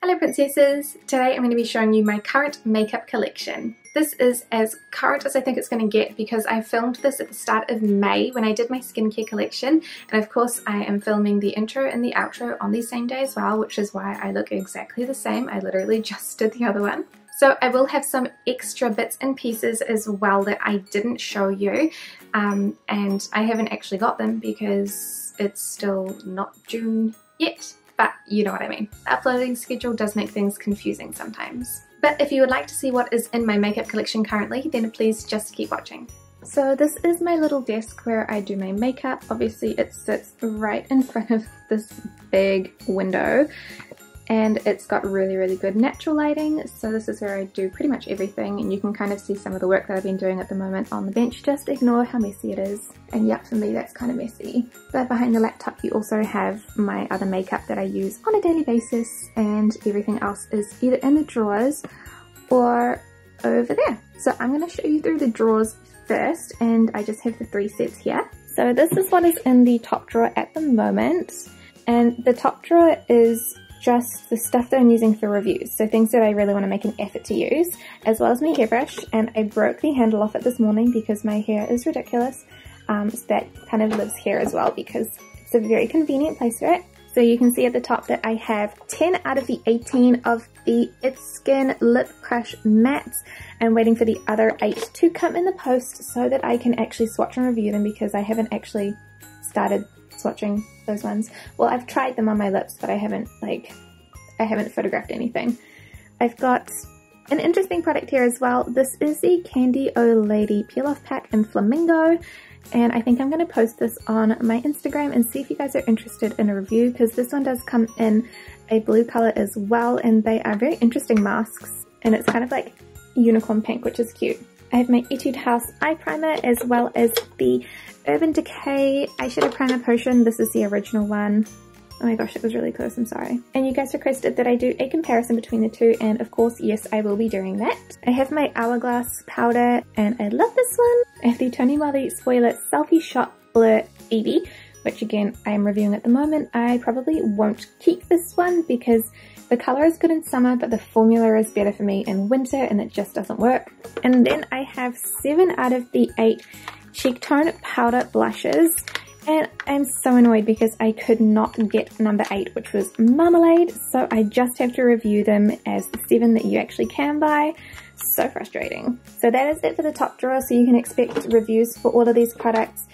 Hello princesses! Today I'm going to be showing you my current makeup collection. This is as current as I think it's going to get because I filmed this at the start of May when I did my skincare collection, and of course I am filming the intro and the outro on the same day as well, which is why I look exactly the same. I literally just did the other one. So I will have some extra bits and pieces as well that I didn't show you, and I haven't actually got them because it's still not June yet. But you know what I mean. The uploading schedule does make things confusing sometimes. But if you would like to see what is in my makeup collection currently, then please just keep watching. So this is my little desk where I do my makeup. Obviously it sits right in front of this big window, and it's got really good natural lighting, so this is where I do pretty much everything, and you can kind of see some of the work that I've been doing at the moment on the bench. Just ignore how messy it is, and yeah, for me that's kind of messy. But behind the laptop you also have my other makeup that I use on a daily basis, and everything else is either in the drawers or over there. So I'm going to show you through the drawers first, and I just have the 3 sets here. So this is what is in the top drawer at the moment, and the top drawer is just the stuff that I'm using for reviews, so things that I really want to make an effort to use, as well as my hairbrush. And I broke the handle off it this morning because my hair is ridiculous, so that kind of lives here as well because it's a very convenient place for it. So you can see at the top that I have 10 out of the 18 of the It's Skin Lip Crush Mattes. I'm waiting for the other 8 to come in the post so that I can actually swatch and review them, because I haven't actually started swatching those ones. Well, I've tried them on my lips, but I haven't photographed anything. I've got an interesting product here as well. This is the Candy O Lady Peel Off Pack in Flamingo, and I think I'm going to post this on my Instagram and see if you guys are interested in a review, because this one does come in a blue color as well, and they are very interesting masks, and it's kind of like unicorn pink, which is cute. I have my Etude House eye primer as well as the Urban Decay eyeshadow primer potion. This is the original one. Oh my gosh, it was really close, I'm sorry. And you guys requested that I do a comparison between the two, and of course, yes, I will be doing that. I have my Hourglass powder, and I love this one. I have the Tony Moly Spoiler Selfie Shot Blur Eevee, which again, I am reviewing at the moment. I probably won't keep this one because the color is good in summer, but the formula is better for me in winter, and it just doesn't work. And then I have 7 out of the 8 Cheek Tone Powder Blushes. And I'm so annoyed because I could not get number 8, which was Marmalade, so I just have to review them as the 7 that you actually can buy. So frustrating. So that is it for the top drawer, so you can expect reviews for all of these products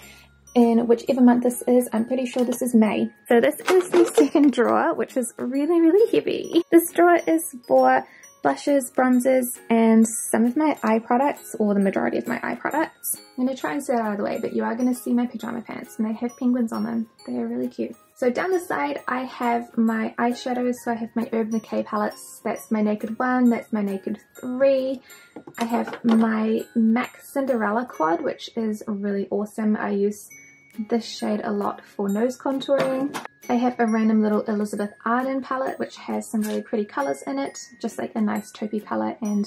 in whichever month this is. I'm pretty sure this is May. So this is the second drawer, which is really heavy. This drawer is for blushes, bronzers, and some of my eye products, or the majority of my eye products. I'm going to try and set it out of the way, but you are going to see my pajama pants, and they have penguins on them. They are really cute. So down the side I have my eyeshadows. So I have my Urban Decay palettes. That's my Naked 1, that's my Naked 3. I have my MAC Cinderella quad, which is really awesome. I use this shade a lot for nose contouring. I have a random little Elizabeth Arden palette, which has some really pretty colours in it, just like a nice taupey colour and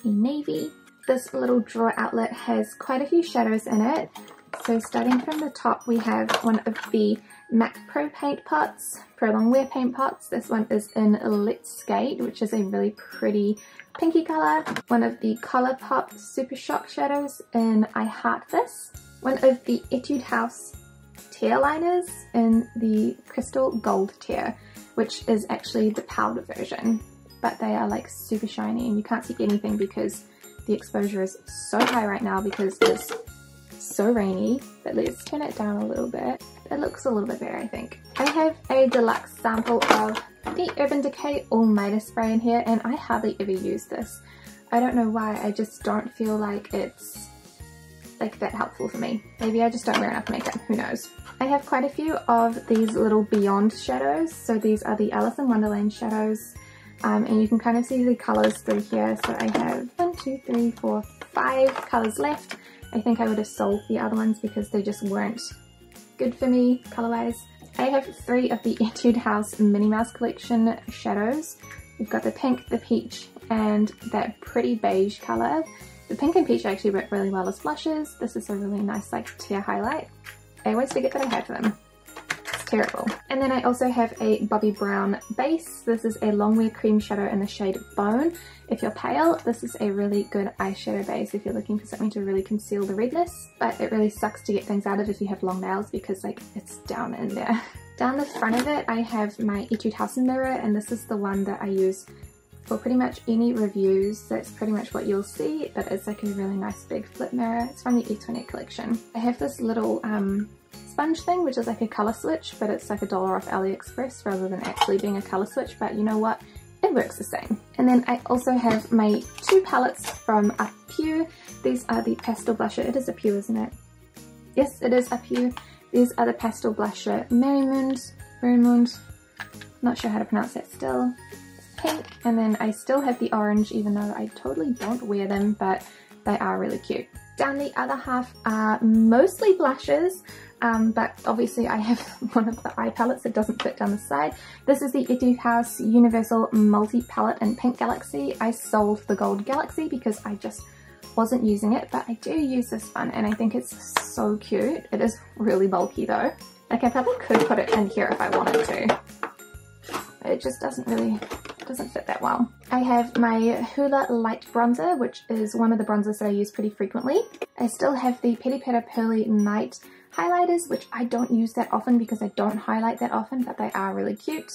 a navy. This little drawer outlet has quite a few shadows in it. So starting from the top, we have one of the MAC Pro paint pots, Pro Longwear paint pots. This one is in Let's Skate, which is a really pretty pinky colour. One of the Colourpop Super Shock shadows in I Heart This. One of the Etude House tear liners in the Crystal Gold Tear, which is actually the powder version, but they are like super shiny, and you can't see anything because the exposure is so high right now because it's so rainy. But let's turn it down a little bit. It looks a little bit better, I think. I have a deluxe sample of the Urban Decay All Nighter spray in here, and I hardly ever use this. I don't know why, I just don't feel like it's like that helpful for me. Maybe I just don't wear enough makeup, who knows. I have quite a few of these little Beyond shadows. So these are the Alice in Wonderland shadows, and you can kind of see the colours through here. So I have 1, 2, 3, 4, 5 colours left. I think I would have sold the other ones because they just weren't good for me colour wise. I have 3 of the Etude House Minnie Mouse Collection shadows. We've got the pink, the peach, and that pretty beige colour. The pink and peach actually work really well as blushes. This is a really nice like tear highlight. I always forget that I have them. Let's terrible. And then I also have a Bobbi Brown base. This is a Longwear cream shadow in the shade Bone. If you're pale, this is a really good eyeshadow base if you're looking for something to really conceal the redness, but it really sucks to get things out of if you have long nails because like it's down in there. Down the front of it I have my Etude House mirror, and this is the one that I use for pretty much any reviews. That's pretty much what you'll see, but it's like a really nice big flip mirror. It's from the Etoinette collection. I have this little sponge thing which is like a colour switch, but it's like $1 off AliExpress rather than actually being a colour switch, but you know what? It works the same. And then I also have my 2 palettes from Apu. These are the pastel blusher. It is Apu, isn't it? Yes, it is Apu. These are the pastel blusher Merrymoons. Not sure how to pronounce that still. Pink, and then I still have the orange even though I totally don't wear them, but they are really cute. Down the other half are mostly blushes, but obviously I have one of the eye palettes that doesn't fit down the side. This is the Etude House Universal Multi Palette in Pink Galaxy. I sold the Gold Galaxy because I just wasn't using it, but I do use this one and I think it's so cute. It is really bulky though. Like I probably could put it in here if I wanted to. It just doesn't fit that well. I have my Hoola Light Bronzer, which is one of the bronzers that I use pretty frequently. I still have the Petty Patter Pearly Night highlighters, which I don't use that often because I don't highlight that often, but they are really cute.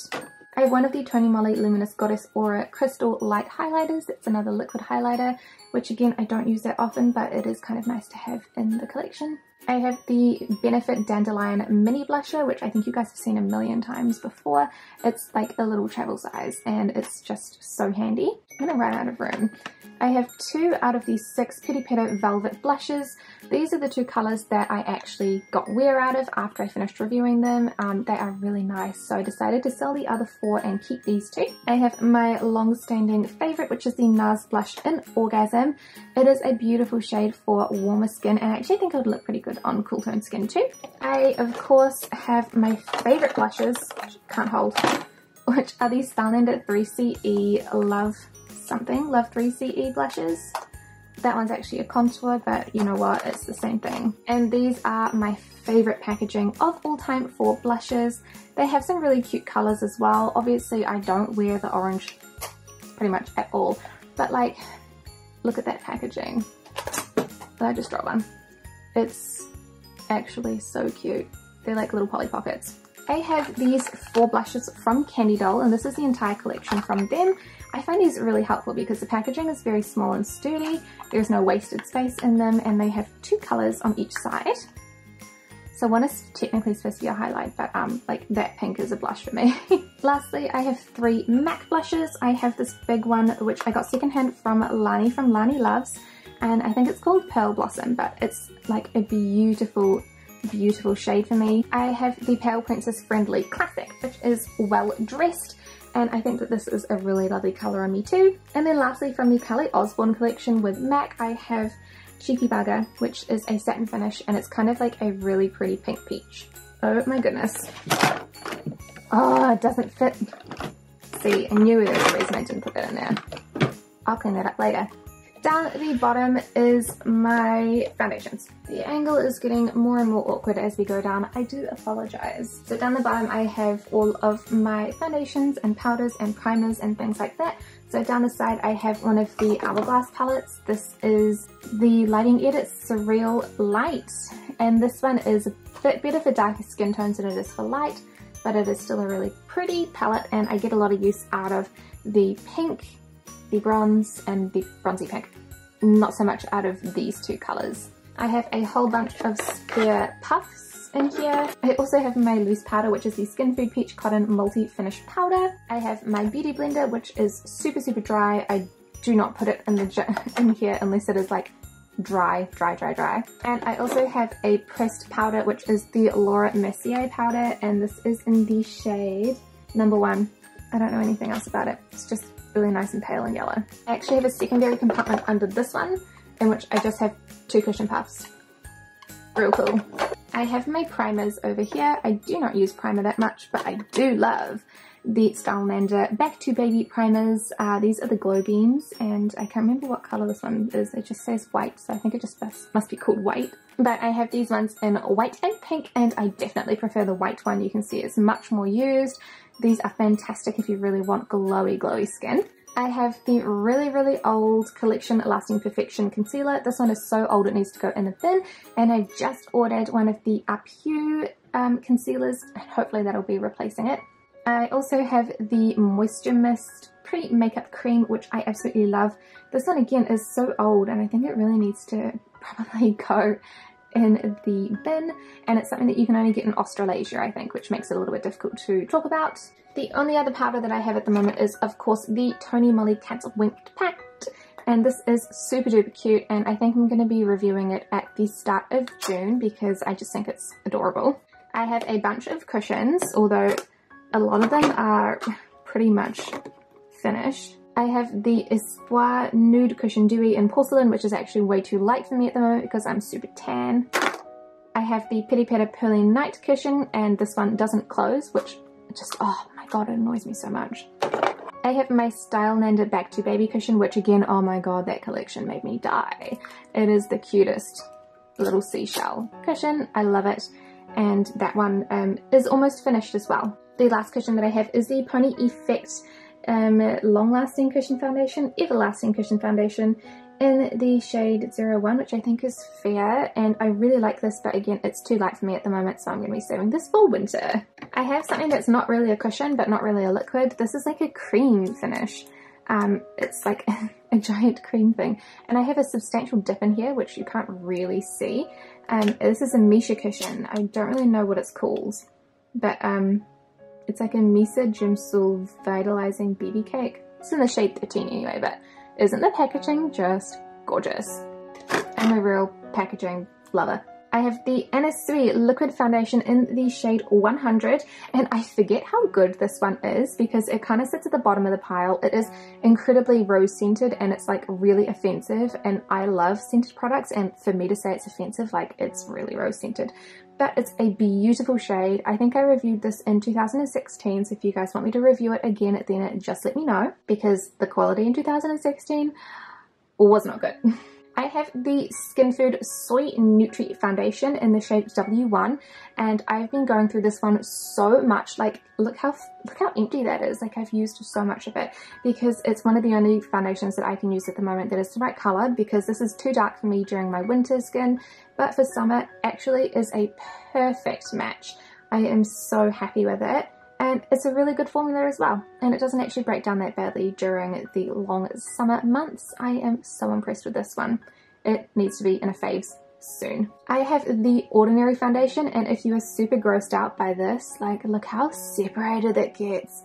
I have one of the Tony Moly Luminous Goddess Aura Crystal Light Highlighters. It's another liquid highlighter, which again I don't use that often, but it is kind of nice to have in the collection. I have the Benefit Dandelion Mini Blusher, which I think you guys have seen a million times before. It's like a little travel size and it's just so handy. I'm gonna run out of room. I have 2 out of these 6 Petty Patter Velvet Blushes. These are the 2 colours that I actually got wear out of after I finished reviewing them. They are really nice, so I decided to sell the other 4 and keep these 2. I have my long-standing favourite, which is the NARS Blush in Orgasm. It is a beautiful shade for warmer skin, and I actually think it would look pretty good on cool tone skin too. I, of course, have my favourite blushes, which I can't hold, which are these Stylenander 3CE Love 3CE blushes. That one's actually a contour, but you know what, it's the same thing. And these are my favourite packaging of all time for blushes. They have some really cute colours as well. Obviously I don't wear the orange pretty much at all, but like, look at that packaging. I just dropped one. It's actually so cute. They're like little Polly Pockets. I have these 4 blushes from Candy Doll, and this is the entire collection from them. I find these really helpful because the packaging is very small and sturdy, there's no wasted space in them, and they have 2 colours on each side. So one is technically supposed to be a highlight, but like that pink is a blush for me. Lastly, I have 3 MAC blushes. I have this big one which I got secondhand from Lani Loves, and I think it's called Pearl Blossom, but it's like a beautiful shade for me. I have the Pale Princess Friendly Classic, which is Well Dressed, and I think that this is a really lovely colour on me too. And then lastly, from the Kelly Osbourne collection with MAC, I have Cheeky Bugger, which is a satin finish, and it's kind of like a really pretty pink peach. Oh my goodness. Oh, it doesn't fit. See, I knew there was a reason I didn't put that in there. I'll clean that up later. Down at the bottom is my foundations. The angle is getting more and more awkward as we go down. I do apologize. So down the bottom I have all of my foundations and powders and primers and things like that. So down the side I have one of the Hourglass palettes. This is the Lighting Edit Surreal Light, and this one is a bit better for darker skin tones than it is for light, but it is still a really pretty palette, and I get a lot of use out of the pink, the bronze, and the bronzy pink. Not so much out of these 2 colours. I have a whole bunch of spare puffs in here. I also have my loose powder, which is the Skin Food Peach Cotton Multi-Finish Powder. I have my Beauty Blender, which is super dry. I do not put it in here unless it is like dry. And I also have a pressed powder, which is the Laura Mercier powder, and this is in the shade number 1. I don't know anything else about it. It's just really nice and pale and yellow. I actually have a secondary compartment under this one, in which I just have 2 cushion puffs. Real cool. I have my primers over here. I do not use primer that much, but I do love the Stylenander Back to Baby primers. These are the Glow Beams, and I can't remember what colour this one is. It just says white, so I think it just must be called white. But I have these ones in white and pink, and I definitely prefer the white one. You can see it's much more used. These are fantastic if you really want glowy skin. I have the really old Collection Lasting Perfection Concealer. This one is so old it needs to go in the bin, and I just ordered one of the Up Hue concealers, and hopefully that'll be replacing it. I also have the Moisture Mist Pre-Makeup Cream, which I absolutely love. This one again is so old, and I think it really needs to probably go in the bin, and it's something that you can only get in Australasia, I think, which makes it a little bit difficult to talk about. The only other powder that I have at the moment is, of course, the Tony Moly Cats Winked Pact, and this is super duper cute, and I think I'm going to be reviewing it at the start of June because I just think it's adorable. I have a bunch of cushions, although a lot of them are pretty much finished. I have the Espoir Nude Cushion Dewy in Porcelain, which is actually way too light for me at the moment because I'm super tan. I have the Pity Patter Pearly Night Cushion, and this one doesn't close, which just, oh my god, it annoys me so much. I have my Stylenander Back to Baby cushion, which again, oh my god, that collection made me die. It is the cutest little seashell cushion. I love it. And that one is almost finished as well. The last cushion that I have is the Pony Effect Long Lasting Cushion Foundation, Everlasting Cushion Foundation in the shade 01, which I think is fair, and I really like this, but again, it's too light for me at the moment, so I'm going to be saving this for winter. I have something that's not really a cushion, but not really a liquid. This is like a cream finish. It's like a giant cream thing, and I have a substantial dip in here, which you can't really see. This is a Misha cushion. I don't really know what it's called, but it's like a Misa Jimsul Vitalizing BB Cake. It's in the shade 13 anyway, but isn't the packaging just gorgeous? I'm a real packaging lover. I have the Innisfree Liquid Foundation in the shade 100, and I forget how good this one is because it kind of sits at the bottom of the pile. It is incredibly rose scented, and it's like really offensive, and I love scented products, and for me to say it's offensive, like, it's really rose scented. But it's a beautiful shade. I think I reviewed this in 2016, so if you guys want me to review it again, then just let me know, because the quality in 2016 was not good. I have the Skinfood Soy Nutri Foundation in the shade W1, and I've been going through this one so much. Like, look how empty that is. Like, I've used so much of it because it's one of the only foundations that I can use at the moment that is the right color, because this is too dark for me during my winter skin, but for summer actually is a perfect match. I am so happy with it. And it's a really good formula as well, and it doesn't actually break down that badly during the long summer months. I am so impressed with this one. It needs to be in a faves soon. I have the Ordinary Foundation, and if you are super grossed out by this, like, look how separated it gets.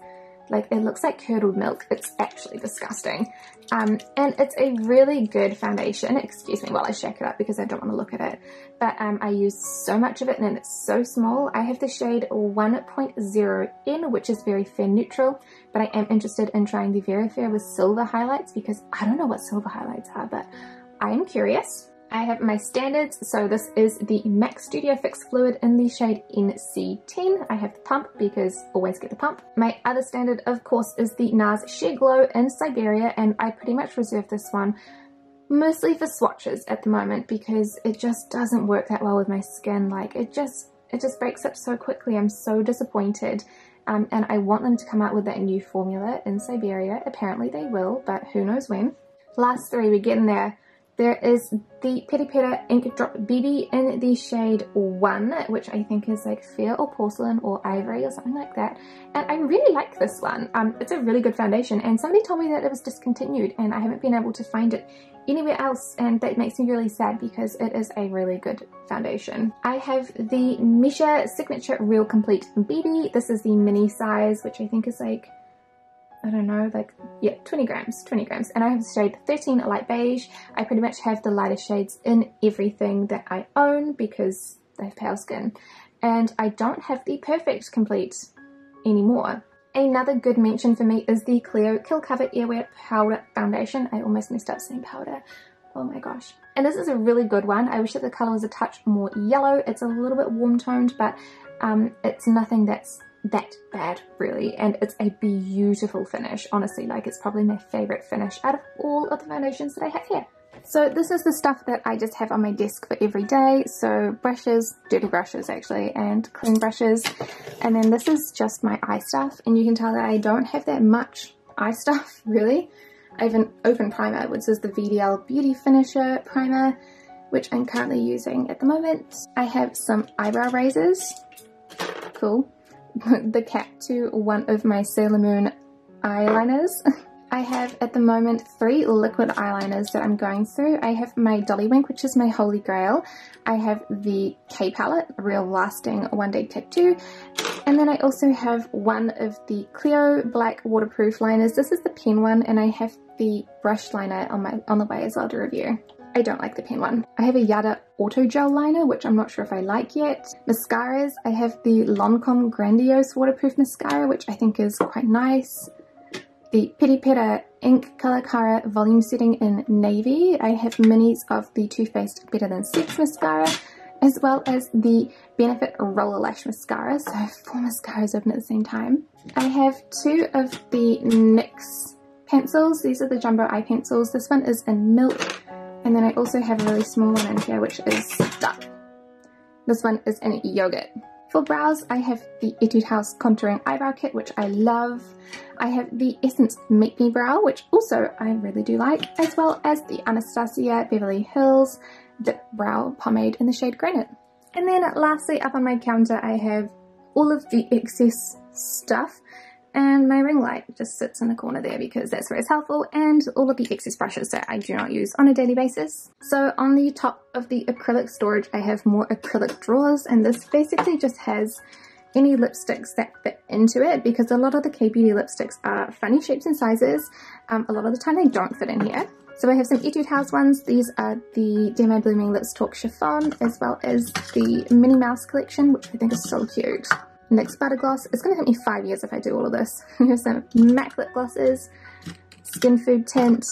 Like, it looks like curdled milk. It's actually disgusting. And it's a really good foundation. Excuse me while I shake it up because I don't want to look at it. But I use so much of it, and it's so small. I have the shade 1.0N, which is very fair neutral, but I am interested in trying the Very Fair with silver highlights because I don't know what silver highlights are, but I am curious. I have my standards, so this is the MAC Studio Fix Fluid in the shade NC10. I have the pump because always get the pump. My other standard, of course, is the NARS Sheer Glow in Siberia, and I pretty much reserve this one mostly for swatches at the moment because it just doesn't work that well with my skin. Like, it just breaks up so quickly. I'm so disappointed. And I want them to come out with that new formula in Siberia. Apparently they will, but who knows when. Last three, we're getting there. There is the Pity Patter Ink Drop BB in the shade 1, which I think is like Fair or Porcelain or Ivory or something like that. And I really like this one. It's a really good foundation, and somebody told me that it was discontinued, and I haven't been able to find it anywhere else, and that makes me really sad because it is a really good foundation. I have the Misha Signature Real Complete BB. This is the mini size, which I think is like, I don't know, like, yeah, 20 grams, and I have the shade 13 Light Beige. I pretty much have the lighter shades in everything that I own because I have pale skin, and I don't have the Perfect Complete anymore. Another good mention for me is the Cleo Kill Cover Airwear Powder Foundation. I almost messed up saying powder. Oh my gosh. And this is a really good one. I wish that the colour was a touch more yellow. It's a little bit warm toned, but it's nothing that's that bad really, and it's a beautiful finish. Honestly, like, it's probably my favorite finish out of all of the foundations that I have here. So this is the stuff that I just have on my desk for every day. So brushes, dirty brushes actually, and clean brushes. And then this is just my eye stuff, and you can tell that I don't have that much eye stuff really. I have an open primer, which is the VDL Beauty Finisher Primer, which I'm currently using at the moment. I have some eyebrow razors, cool. The cap to one of my Sailor Moon eyeliners. I have at the moment 3 liquid eyeliners that I'm going through. I have my Dolly Wink, which is my holy grail. I have the K palette, a real lasting one day tattoo. And then I also have one of the Clio black waterproof liners. This is the pen one, and I have the brush liner on the way as well to review. I don't like the pen one. I have a Yada Auto Gel liner, which I'm not sure if I like yet. Mascaras, I have the Lancome Grandiose waterproof mascara, which I think is quite nice. The Piri Pera Ink Color Cara Volume Setting in Navy. I have minis of the Too Faced Better Than Sex mascara, as well as the Benefit Roller Lash Mascara. So 4 mascaras open at the same time. I have 2 of the NYX pencils. These are the jumbo eye pencils. This one is in milk. And then I also have a really small one in here, which is duck. This one is in yogurt. For brows, I have the Etude House Contouring Eyebrow Kit, which I love. I have the Essence Make Me Brow, which also I really do like, as well as the Anastasia Beverly Hills Dip Brow Pomade in the shade Granite. And then lastly, up on my counter, I have all of the excess stuff. And my ring light just sits in the corner there because that's where it's helpful, and all of the excess brushes that I do not use on a daily basis. So on the top of the acrylic storage, I have more acrylic drawers, and this basically just has any lipsticks that fit into it, because a lot of the K-Beauty lipsticks are funny shapes and sizes. A lot of the time they don't fit in here. So I have some Etude House ones. These are the Dear My Blooming Lips Talk Chiffon, as well as the Minnie Mouse collection, which I think is so cute. NYX Butter Gloss. It's going to take me 5 years if I do all of this. We have some MAC lip glosses, Skin Food tint,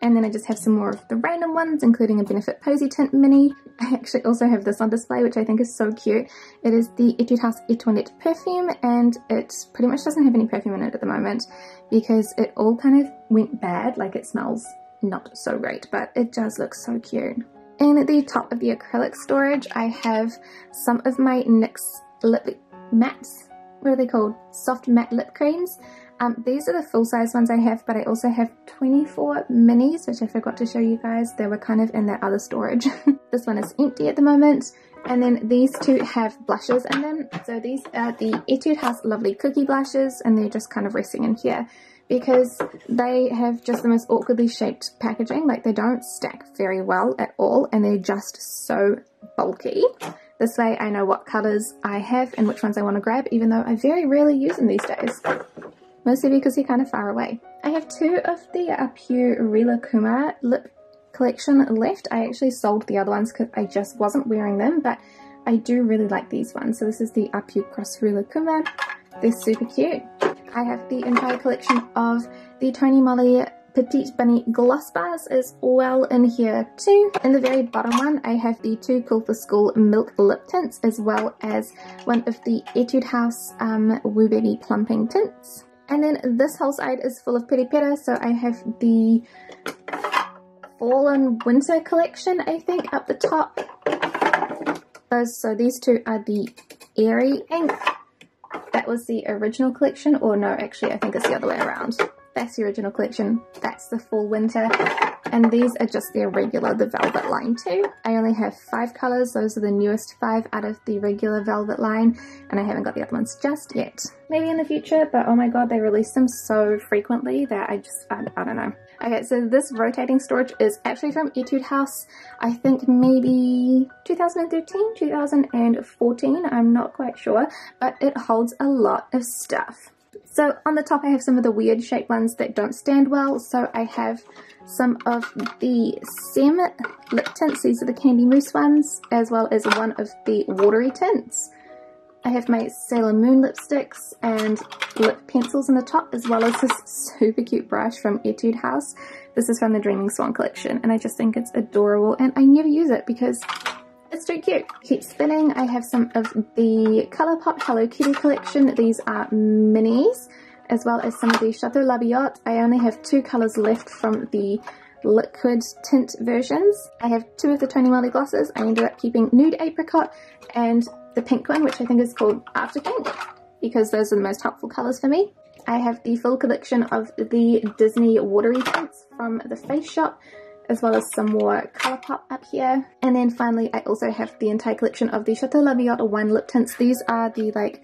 and then I just have some more of the random ones, including a Benefit Posy Tint Mini. I actually also have this on display, which I think is so cute. It is the Etude House Etoinette perfume, and it pretty much doesn't have any perfume in it at the moment because it all kind of went bad. Like, it smells not so great, but it does look so cute. And at the top of the acrylic storage, I have some of my NYX lip mattes. What are they called? Soft matte lip creams. These are the full-size ones I have, but I also have 24 minis, which I forgot to show you guys. They were kind of in that other storage. This one is empty at the moment. And then these 2 have blushes in them. So these are the Etude House Lovely Cookie Blushes, and they're just kind of resting in here because they have just the most awkwardly shaped packaging. Like, they don't stack very well at all, and they're just so bulky. This way I know what colours I have and which ones I want to grab, even though I very rarely use them these days. Mostly because they're kind of far away. I have 2 of the Pure Rilakkuma lip collection left. I actually sold the other ones because I just wasn't wearing them, but I do really like these ones. So this is the Pure Cross Rilakkuma. They're super cute. I have the entire collection of the Tony Moly Petite Bunny gloss bars as well in here too. In the very bottom one, I have the 2 Cool for School milk lip tints, as well as one of the Etude House Woo Baby plumping tints. And then this whole side is full of Piri Pera, so I have the Fall and Winter collection, I think, up the top. So these 2 are the Airy ink. That was the original collection, or no, actually I think it's the other way around. That's the original collection, that's the Fall Winter, and these are just their regular, the Velvet line too. I only have 5 colours, those are the newest 5 out of the regular Velvet line, and I haven't got the other ones just yet. Maybe in the future, but oh my god, they release them so frequently that I don't know. Okay, so this rotating storage is actually from Etude House, I think maybe 2013, 2014, I'm not quite sure, but it holds a lot of stuff. So on the top I have some of the weird shaped ones that don't stand well. So I have some of the Sem lip tints, these are the Candy Mousse ones, as well as one of the watery tints. I have my Sailor Moon lipsticks and lip pencils in the top, as well as this super cute brush from Etude House. This is from the Dreaming Swan collection, and I just think it's adorable, and I never use it because It's so cute. Keep spinning. I have some of the Colourpop Hello Kitty collection. These are minis, as well as some of the Chateau Labiot. I only have 2 colours left from the liquid tint versions. I have 2 of the Tony Moly glosses. I ended up keeping Nude Apricot and the pink one, which I think is called After Pink, because those are the most helpful colours for me. I have the full collection of the Disney watery tints from the Face Shop, as well as some more Colourpop up here. And then finally I also have the entire collection of the Chateau Labiot wine lip tints. These are the like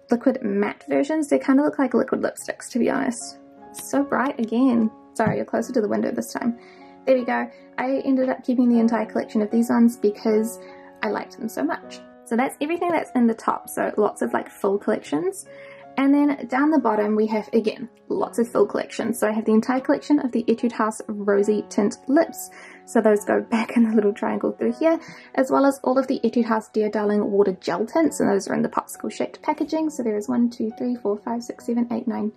liquid matte versions. They kind of look like liquid lipsticks, to be honest. So bright again. Sorry, you're closer to the window this time. There we go. I ended up keeping the entire collection of these ones because I liked them so much. So that's everything that's in the top, so lots of like full collections. And then down the bottom we have, again, lots of full collections. So I have the entire collection of the Etude House Rosy Tint Lips. So those go back in the little triangle through here, as well as all of the Etude House Dear Darling Water Gel Tints, and those are in the popsicle shaped packaging. So there is 1, 2, 3, 4, 5, 6, 7, 8, 9,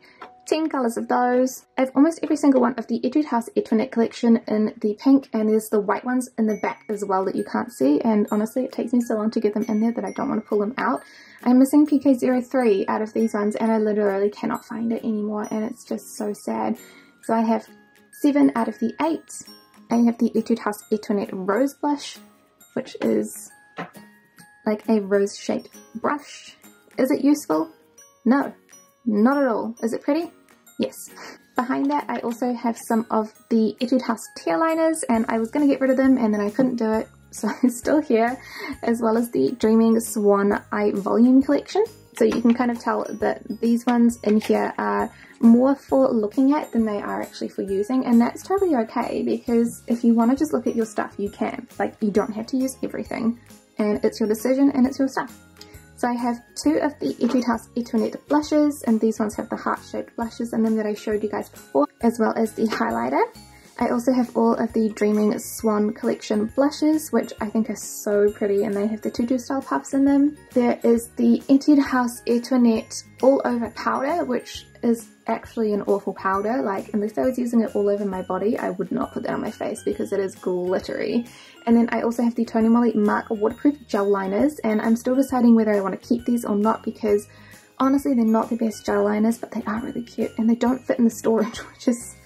10 colours of those. I have almost every single one of the Etude House Etoinette collection in the pink, and there's the white ones in the back as well that you can't see, and honestly it takes me so long to get them in there that I don't want to pull them out. I'm missing PK03 out of these ones and I literally cannot find it anymore, and it's just so sad. So I have 7 out of the 8. I have the Etude House Etoinette Rose Blush, which is like a rose shaped brush. Is it useful? No. Not at all. Is it pretty? Yes. Behind that I also have some of the Etude House tear liners, and I was going to get rid of them and then I couldn't do it, so it's still here, as well as the Dreaming Swan Eye Volume collection. So you can kind of tell that these ones in here are more for looking at than they are actually for using, and that's totally okay, because if you want to just look at your stuff you can. Like, you don't have to use everything, and it's your decision and it's your stuff. So I have 2 of the Etude House Etoinette blushes, and these ones have the heart-shaped blushes in them that I showed you guys before, as well as the highlighter. I also have all of the Dreaming Swan collection blushes, which I think are so pretty, and they have the tutu style puffs in them. There is the Etude House Etoinette All Over powder, which is actually an awful powder. Like, unless I was using it all over my body, I would not put that on my face because it is glittery. And then I also have the Tony Moly Mark waterproof gel liners, and I'm still deciding whether I want to keep these or not, because honestly they're not the best gel liners, but they are really cute and they don't fit in the storage, which is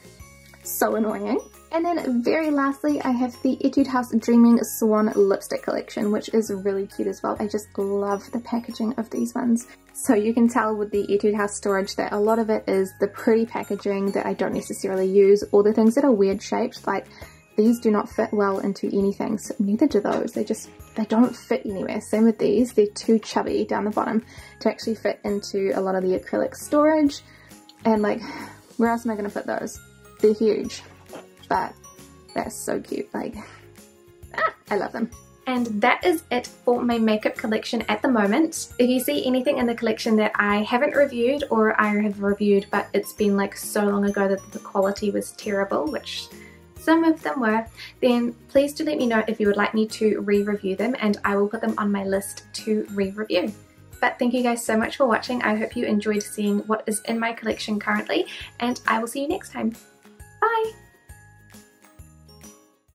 so annoying. And then very lastly I have the Etude House Dreaming Swan lipstick collection, which is really cute as well. I just love the packaging of these ones. So you can tell with the Etude House storage that a lot of it is the pretty packaging that I don't necessarily use, or the things that are weird shaped. Like, these do not fit well into anything, so neither do those. They don't fit anywhere. Same with these, they're too chubby down the bottom to actually fit into a lot of the acrylic storage. And like, where else am I going to put those? They're huge, but they're so cute. Like, I love them. And that is it for my makeup collection at the moment. If you see anything in the collection that I haven't reviewed, or I have reviewed but it's been like so long ago that the quality was terrible, which some of them were, then please do let me know if you would like me to re-review them, and I will put them on my list to re-review. But thank you guys so much for watching. I hope you enjoyed seeing what is in my collection currently, and I will see you next time. Bye!